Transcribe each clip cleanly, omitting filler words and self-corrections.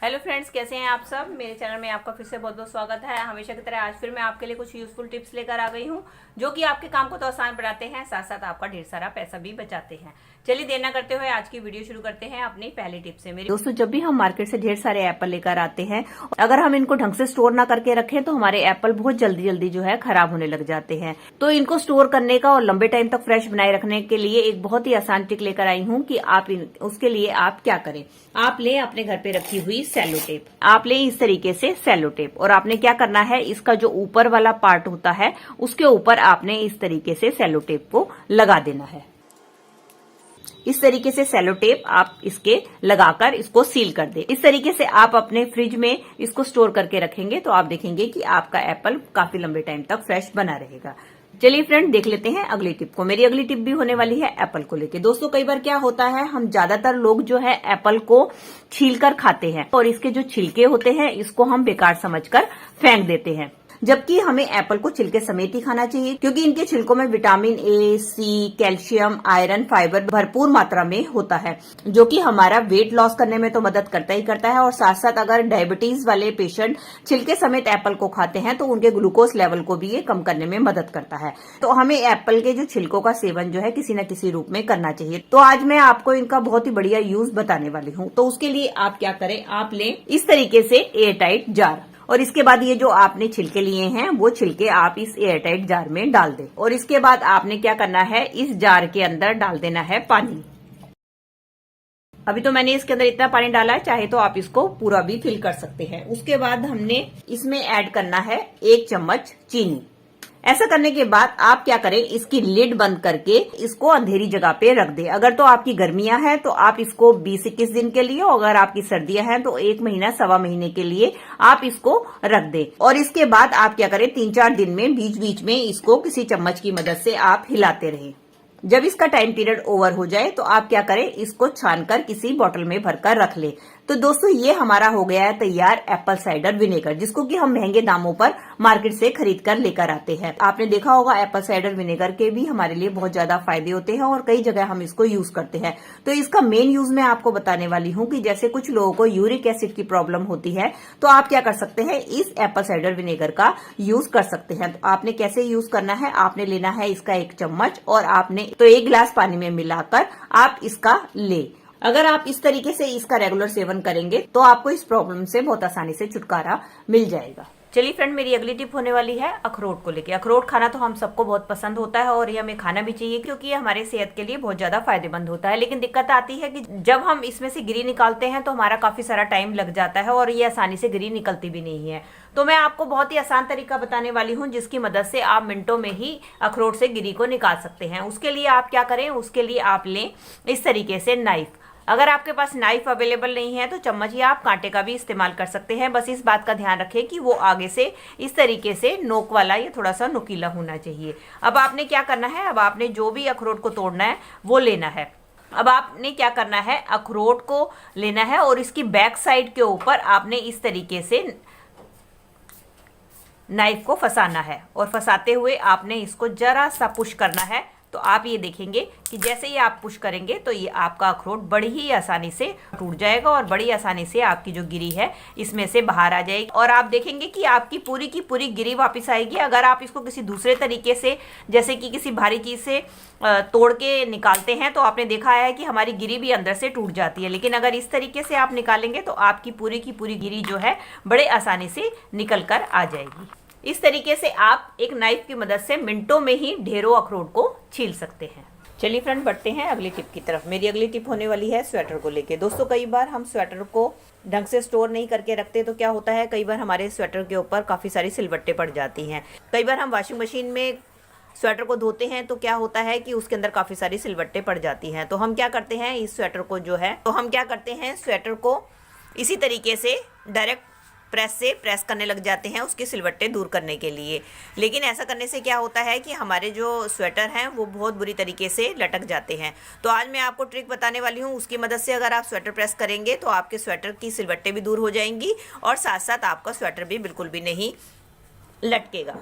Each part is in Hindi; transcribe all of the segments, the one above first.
हेलो फ्रेंड्स, कैसे हैं आप सब। मेरे चैनल में आपका फिर से बहुत बहुत स्वागत है। हमेशा की तरह आज फिर मैं आपके लिए कुछ यूजफुल टिप्स लेकर आ गई हूं, जो कि आपके काम को तो आसान बनाते हैं, साथ साथ आपका ढेर सारा पैसा भी बचाते हैं। चलिए देर न करते हुए आज की वीडियो शुरू करते हैं अपनी पहली टिप से। मेरे दोस्तों, जब भी हम मार्केट से ढेर सारे एप्पल लेकर आते हैं, अगर हम इनको ढंग से स्टोर ना करके रखें तो हमारे एप्पल बहुत जल्दी जल्दी जो है खराब होने लग जाते हैं। तो इनको स्टोर करने का और लंबे टाइम तक फ्रेश बनाए रखने के लिए एक बहुत ही आसान ट्रिक लेकर आई हूँ कि उसके लिए आप क्या करें। आप ले अपने घर पे रखी हुई सेलो टेप, आप ले इस तरीके से सेलो टेप, और आपने क्या करना है, इसका जो ऊपर वाला पार्ट होता है उसके ऊपर आपने इस तरीके से सेलो टेप को लगा देना है। इस तरीके से सेलो टेप आप इसके लगाकर इसको सील कर दे। इस तरीके से आप अपने फ्रिज में इसको स्टोर करके रखेंगे तो आप देखेंगे कि आपका एप्पल काफी लंबे टाइम तक फ्रेश बना रहेगा। चलिए फ्रेंड, देख लेते हैं अगली टिप को। मेरी अगली टिप भी होने वाली है एप्पल को लेके। दोस्तों, कई बार क्या होता है, हम ज्यादातर लोग जो है एप्पल को छीलकर खाते हैं और इसके जो छिलके होते हैं इसको हम बेकार समझकर फेंक देते हैं, जबकि हमें एप्पल को छिलके समेत ही खाना चाहिए, क्योंकि इनके छिलकों में vitamin A, C, calcium, iron, fibre भरपूर मात्रा में होता है, जो कि हमारा वेट लॉस करने में तो मदद करता ही करता है। और साथ साथ अगर डायबिटीज वाले पेशेंट छिलके समेत एप्पल को खाते हैं तो उनके ग्लूकोज लेवल को भी ये कम करने में मदद करता है। तो हमें एप्पल के जो छिलकों का सेवन जो है किसी न किसी रूप में करना चाहिए। तो आज मैं आपको इनका बहुत ही बढ़िया यूज बताने वाली हूँ। तो उसके लिए आप क्या करें, आप लें इस तरीके से एयर टाइट जार, और इसके बाद ये जो आपने छिलके लिए हैं वो छिलके आप इस एयरटाइट जार में डाल दें। और इसके बाद आपने क्या करना है, इस जार के अंदर डाल देना है पानी। अभी तो मैंने इसके अंदर इतना पानी डाला है, चाहे तो आप इसको पूरा भी फिल कर सकते हैं। उसके बाद हमने इसमें ऐड करना है 1 चम्मच चीनी। ऐसा करने के बाद आप क्या करें, इसकी लिड बंद करके इसको अंधेरी जगह पे रख दे। अगर तो आपकी गर्मियां हैं तो आप इसको 20-21 दिन के लिए, और अगर आपकी सर्दियां हैं तो 1 महीना 1.25 महीने के लिए आप इसको रख दे। और इसके बाद आप क्या करें, 3-4 दिन में बीच बीच में इसको किसी चम्मच की मदद से आप हिलाते रहें। जब इसका टाइम पीरियड ओवर हो जाए तो आप क्या करें, इसको छानकर किसी बोतल में भरकर रख ले। तो दोस्तों, ये हमारा हो गया है तैयार एप्पल साइडर विनेगर, जिसको कि हम महंगे दामों पर मार्केट से खरीद कर लेकर आते हैं। आपने देखा होगा एप्पल साइडर विनेगर के भी हमारे लिए बहुत ज्यादा फायदे होते हैं और कई जगह हम इसको यूज करते हैं। तो इसका मेन यूज मैं आपको बताने वाली हूँ कि जैसे कुछ लोगों को यूरिक एसिड की प्रॉब्लम होती है तो आप क्या कर सकते हैं, इस एप्पल साइडर विनेगर का यूज कर सकते हैं। तो आपने कैसे यूज करना है, आपने लेना है इसका 1 चम्मच और आपने तो 1 गिलास पानी में मिलाकर आप इसका ले। अगर आप इस तरीके से इसका रेगुलर सेवन करेंगे तो आपको इस प्रॉब्लम से बहुत आसानी से छुटकारा मिल जाएगा। चलिए फ्रेंड, मेरी अगली टिप होने वाली है अखरोट को लेके। अखरोट खाना तो हम सबको बहुत पसंद होता है और ये हमें खाना भी चाहिए, क्योंकि ये हमारे सेहत के लिए बहुत ज्यादा फायदेमंद होता है। लेकिन दिक्कत आती है कि जब हम इसमें से गिरी निकालते हैं तो हमारा काफी सारा टाइम लग जाता है और ये आसानी से गिरी निकलती भी नहीं है। तो मैं आपको बहुत ही आसान तरीका बताने वाली हूँ जिसकी मदद से आप मिनटों में ही अखरोट से गिरी को निकाल सकते हैं। उसके लिए आप क्या करें, उसके लिए आप लें इस तरीके से नाइफ। अगर आपके पास नाइफ अवेलेबल नहीं है तो चम्मच या आप कांटे का भी इस्तेमाल कर सकते हैं। बस इस बात का ध्यान रखें कि वो आगे से इस तरीके से नोक वाला या थोड़ा सा नुकीला होना चाहिए। अब आपने क्या करना है, अब आपने जो भी अखरोट को तोड़ना है वो लेना है। अब आपने क्या करना है, अखरोट को लेना है और इसकी बैक साइड के ऊपर आपने इस तरीके से नाइफ को फंसाना है, और फंसाते हुए आपने इसको जरा सा पुश करना है। तो आप ये देखेंगे कि जैसे ही आप पुश करेंगे तो ये आपका अखरोट बड़ी ही आसानी से टूट जाएगा और बड़ी आसानी से आपकी जो गिरी है इसमें से बाहर आ जाएगी, और आप देखेंगे कि आपकी पूरी की पूरी गिरी वापस आएगी। अगर आप इसको किसी दूसरे तरीके से, जैसे कि किसी भारी चीज से तोड़ के निकालते हैं तो आपने देखा है कि हमारी गिरी भी अंदर से टूट जाती है, लेकिन अगर इस तरीके से आप निकालेंगे तो आपकी पूरी की पूरी गिरी जो है बड़े आसानी से निकल कर आ जाएगी। इस तरीके से आप एक नाइफ की मदद से मिनटों में ही ढेरों अखरोट को छील सकते हैं। चलिए फ्रेंड, बढ़ते हैं अगली टिप की तरफ। मेरी अगली टिप होने वाली है स्वेटर को लेके। दोस्तों, कई बार हम स्वेटर को ढंग से स्टोर नहीं करके रखते तो क्या होता है, कई बार हमारे स्वेटर के ऊपर काफ़ी सारी सिलवट्टे पड़ जाती हैं। कई बार हम वॉशिंग मशीन में स्वेटर को धोते हैं तो क्या होता है कि उसके अंदर काफ़ी सारी सिलवट्टे पड़ जाती हैं। तो हम क्या करते हैं, इस स्वेटर को जो है स्वेटर को इसी तरीके से डायरेक्ट प्रेस से प्रेस करने लग जाते हैं उसके सिलवट्टे दूर करने के लिए। लेकिन ऐसा करने से क्या होता है कि हमारे जो स्वेटर हैं वो बहुत बुरी तरीके से लटक जाते हैं। तो आज मैं आपको ट्रिक बताने वाली हूँ, उसकी मदद से अगर आप स्वेटर प्रेस करेंगे तो आपके स्वेटर की सिलवट्टे भी दूर हो जाएंगी और साथ साथ आपका स्वेटर भी बिल्कुल भी नहीं लटकेगा।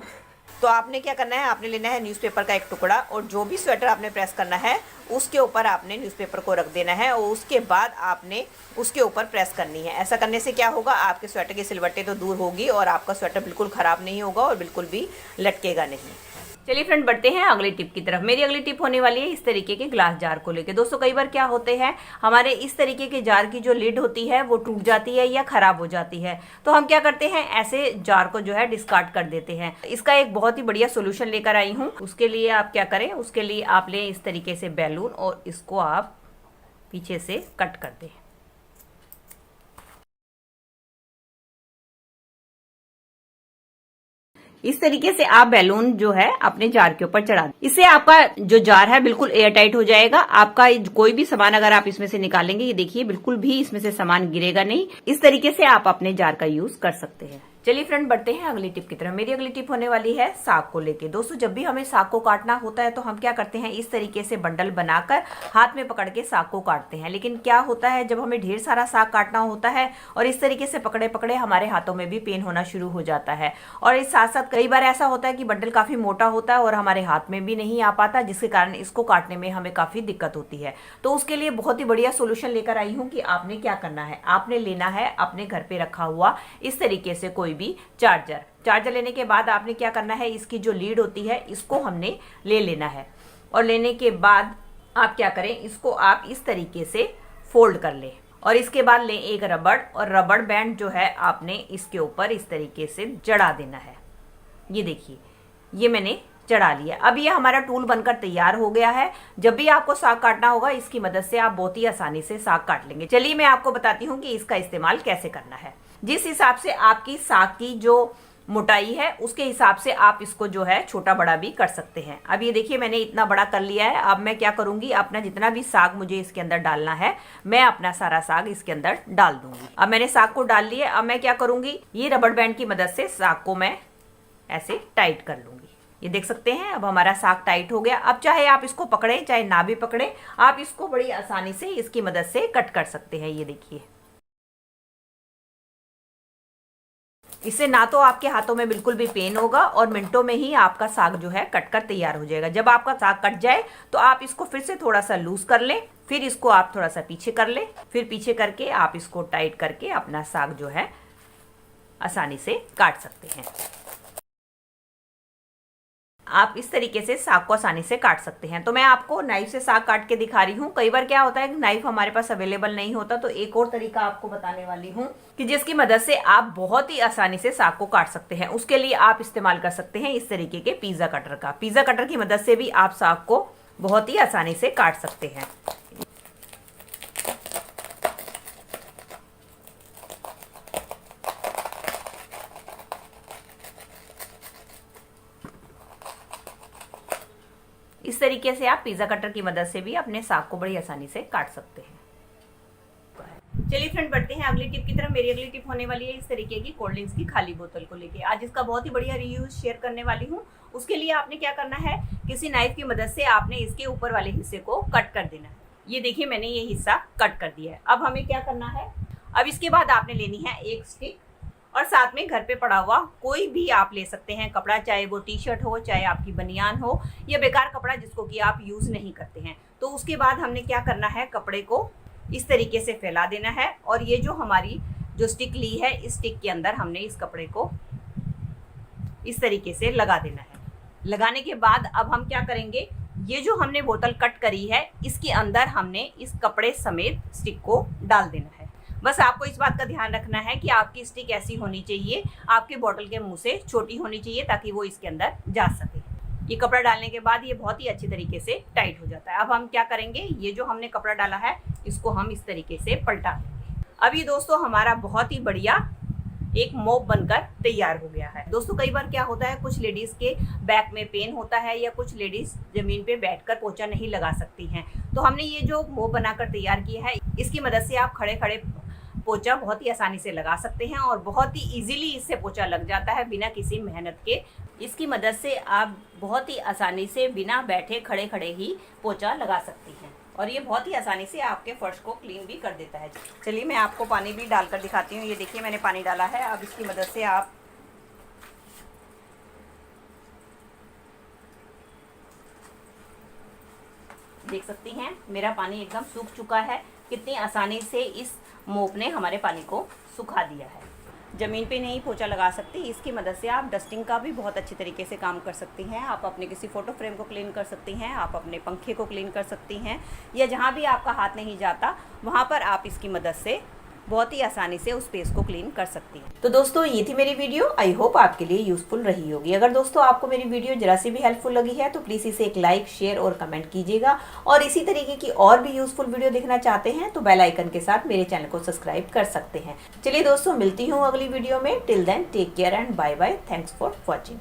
तो आपने क्या करना है, आपने लेना है न्यूज़पेपर का एक टुकड़ा और जो भी स्वेटर आपने प्रेस करना है उसके ऊपर आपने न्यूज़पेपर को रख देना है और उसके बाद आपने उसके ऊपर प्रेस करनी है। ऐसा करने से क्या होगा, आपके स्वेटर की सिलवटें तो दूर होगी और आपका स्वेटर बिल्कुल ख़राब नहीं होगा और बिल्कुल भी लटकेगा नहीं। चलिए फ्रेंड, बढ़ते हैं अगली टिप की तरफ। मेरी अगली टिप होने वाली है इस तरीके के ग्लास जार को लेके। दोस्तों कई बार क्या होते हैं, हमारे इस तरीके के जार की जो लिड होती है वो टूट जाती है या खराब हो जाती है। तो हम क्या करते हैं, ऐसे जार को जो है डिस्कार्ड कर देते हैं। इसका एक बहुत ही बढ़िया सोल्यूशन लेकर आई हूँ। उसके लिए आप क्या करें, उसके लिए आप लें इस तरीके से बैलून और इसको आप पीछे से कट कर दें। इस तरीके से आप बैलून जो है अपने जार के ऊपर चढ़ा दें। इससे आपका जो जार है बिल्कुल एयर टाइट हो जाएगा। आपका कोई भी सामान अगर आप इसमें से निकालेंगे, ये देखिए बिल्कुल भी इसमें से सामान गिरेगा नहीं। इस तरीके से आप अपने जार का यूज कर सकते हैं। चलिए फ्रेंड, बढ़ते हैं अगली टिप की तरफ। मेरी अगली टिप होने वाली है साग को लेके। दोस्तों जब भी हमें साग को काटना होता है तो हम क्या करते हैं, इस तरीके से बंडल बनाकर हाथ में पकड़ के साग को काटते हैं। लेकिन क्या होता है, जब हमें ढेर सारा साग काटना होता है और इस तरीके से पकड़े पकड़े हमारे हाथों में भी पेन होना शुरू हो जाता है। और इस साथ साथ कई बार ऐसा होता है कि बंडल काफी मोटा होता है और हमारे हाथ में भी नहीं आ पाता, जिसके कारण इसको काटने में हमें काफी दिक्कत होती है। तो उसके लिए बहुत ही बढ़िया सोल्यूशन लेकर आई हूँ कि आपने क्या करना है, आपने लेना है अपने घर पे रखा हुआ इस तरीके से कोई भी चार्जर लेने के बाद आपने क्या करना है, इसकी जो लीड होती है इसको हमने ले लेना है। और लेने के बाद आप क्या करें, इसको आप इस तरीके से फोल्ड कर लें और इसके बाद लें एक रबड़, और रबड़ बैंड जो है आपने इसके ऊपर इस तरीके से जड़ा देना है। ये देखिए, ये मैंने चढ़ा लिया। अब ये हमारा टूल बनकर तैयार हो गया है। जब भी आपको साग काटना होगा, इसकी मदद से आप बहुत ही आसानी से साग काट लेंगे। चलिए मैं आपको बताती हूँ कि इसका इस्तेमाल कैसे करना है। जिस हिसाब से आपकी साग की जो मोटाई है उसके हिसाब से आप इसको जो है छोटा बड़ा भी कर सकते हैं। अब ये देखिए मैंने इतना बड़ा कर लिया है। अब मैं क्या करूंगी, अपना जितना भी साग मुझे इसके अंदर डालना है, मैं अपना सारा साग इसके अंदर डाल दूंगी। अब मैंने साग को डाल लिया। अब मैं क्या करूंगी, ये रबड़ बैंड की मदद से साग को मैं ऐसे टाइट कर लूंगी। ये देख सकते हैं, अब हमारा साग टाइट हो गया। अब चाहे आप इसको पकड़े चाहे ना भी पकड़े, आप इसको बड़ी आसानी से इसकी मदद से कट कर सकते हैं। ये देखिए, इससे ना तो आपके हाथों में बिल्कुल भी पेन होगा और मिनटों में ही आपका साग जो है कटकर तैयार हो जाएगा। जब आपका साग कट जाए तो आप इसको फिर से थोड़ा सा लूज कर लें, फिर इसको आप थोड़ा सा पीछे कर लें, फिर पीछे करके आप इसको टाइट करके अपना साग जो है आसानी से काट सकते हैं। आप इस तरीके से साग को आसानी से काट सकते हैं। तो मैं आपको नाइफ से साग काट के दिखा रही हूँ। कई बार क्या होता है कि नाइफ हमारे पास अवेलेबल नहीं होता, तो एक और तरीका आपको बताने वाली हूँ कि जिसकी मदद से आप बहुत ही आसानी से साग को काट सकते हैं। उसके लिए आप इस्तेमाल कर सकते हैं इस तरीके के पिज्जा कटर का। पिज्जा कटर की मदद से भी आप साग को बहुत ही आसानी से काट सकते हैं। इस तरीके से आप पिज्जा कटर की मदद से भी अपने साग को बड़ी आसानी से काट सकते हैं। चलिए फ्रेंड, बढ़ते हैं अगली टिप की तरफ। मेरी अगली टिप होने वाली है इस तरीके की कोल्ड ड्रिंक्स की खाली बोतल को लेके। आज इसका बहुत ही बढ़िया रिव्यू शेयर करने वाली हूँ। उसके लिए आपने क्या करना है, किसी नाइफ की मदद से आपने इसके ऊपर वाले हिस्से को कट कर देना है। ये देखिए, मैंने ये हिस्सा कट कर दिया है। अब हमें क्या करना है, अब इसके बाद आपने लेनी है एक स्टिक और साथ में घर पे पड़ा हुआ कोई भी आप ले सकते हैं कपड़ा, चाहे वो टी शर्ट हो, चाहे आपकी बनियान हो, या बेकार कपड़ा जिसको कि आप यूज नहीं करते हैं। तो उसके बाद हमने क्या करना है, कपड़े को इस तरीके से फैला देना है और ये जो हमारी जो स्टिक ली है, इस स्टिक के अंदर हमने इस कपड़े को इस तरीके से लगा देना है। लगाने के बाद अब हम क्या करेंगे, ये जो हमने बोतल कट करी है इसके अंदर हमने इस कपड़े समेत स्टिक को डाल देना है। बस आपको इस बात का ध्यान रखना है कि आपकी स्टिक ऐसी होनी चाहिए, आपके बोतल के मुंह से छोटी होनी चाहिए ताकि वो इसके अंदर जा सके। ये कपड़ा डालने के बाद ये बहुत ही अच्छी तरीके से टाइट हो जाता है। अब हम क्या करेंगे, ये जो हमने कपड़ा डाला है इसको हम इस तरीके से पलटा देंगे। अब ये दोस्तों हमारा बहुत ही बढ़िया एक मोप बनकर तैयार हो गया है। दोस्तों कई बार क्या होता है, कुछ लेडीज के बैक में पेन होता है या कुछ लेडीज जमीन पे बैठकर पोछा नहीं लगा सकती हैं। तो हमने ये जो मोप बनाकर तैयार किया है, इसकी मदद से आप खड़े खड़े पोछा बहुत ही आसानी से लगा सकते हैं और बहुत ही इजीली इससे पोछा लग जाता है बिना किसी मेहनत के। इसकी मदद से आप बहुत ही आसानी से बिना बैठे खड़े खड़े ही पोछा लगा सकती हैं और ये बहुत ही आसानी से आपके फर्श को क्लीन भी कर देता है। चलिए मैं आपको पानी भी डालकर दिखाती हूँ। ये देखिए मैंने पानी डाला है। अब इसकी मदद से आप देख सकती हैं मेरा पानी एकदम सूख चुका है। कितनी आसानी से इस मोप ने हमारे पानी को सुखा दिया है। ज़मीन पे नहीं पोछा लगा सकती, इसकी मदद से आप डस्टिंग का भी बहुत अच्छी तरीके से काम कर सकती हैं। आप अपने किसी फ़ोटो फ्रेम को क्लीन कर सकती हैं, आप अपने पंखे को क्लीन कर सकती हैं, या जहाँ भी आपका हाथ नहीं जाता वहाँ पर आप इसकी मदद से बहुत ही आसानी से उस स्पेस को क्लीन कर सकती हैं। तो दोस्तों ये थी मेरी वीडियो, आई होप आपके लिए यूजफुल रही होगी। अगर दोस्तों आपको मेरी वीडियो जरा सी भी हेल्पफुल लगी है तो प्लीज़ इसे एक लाइक, शेयर और कमेंट कीजिएगा। और इसी तरीके की और भी यूजफुल वीडियो देखना चाहते हैं तो बेल आइकन के साथ मेरे चैनल को सब्सक्राइब कर सकते हैं। चलिए दोस्तों मिलती हूँ अगली वीडियो में। Till then take care and bye bye. Thanks for watching.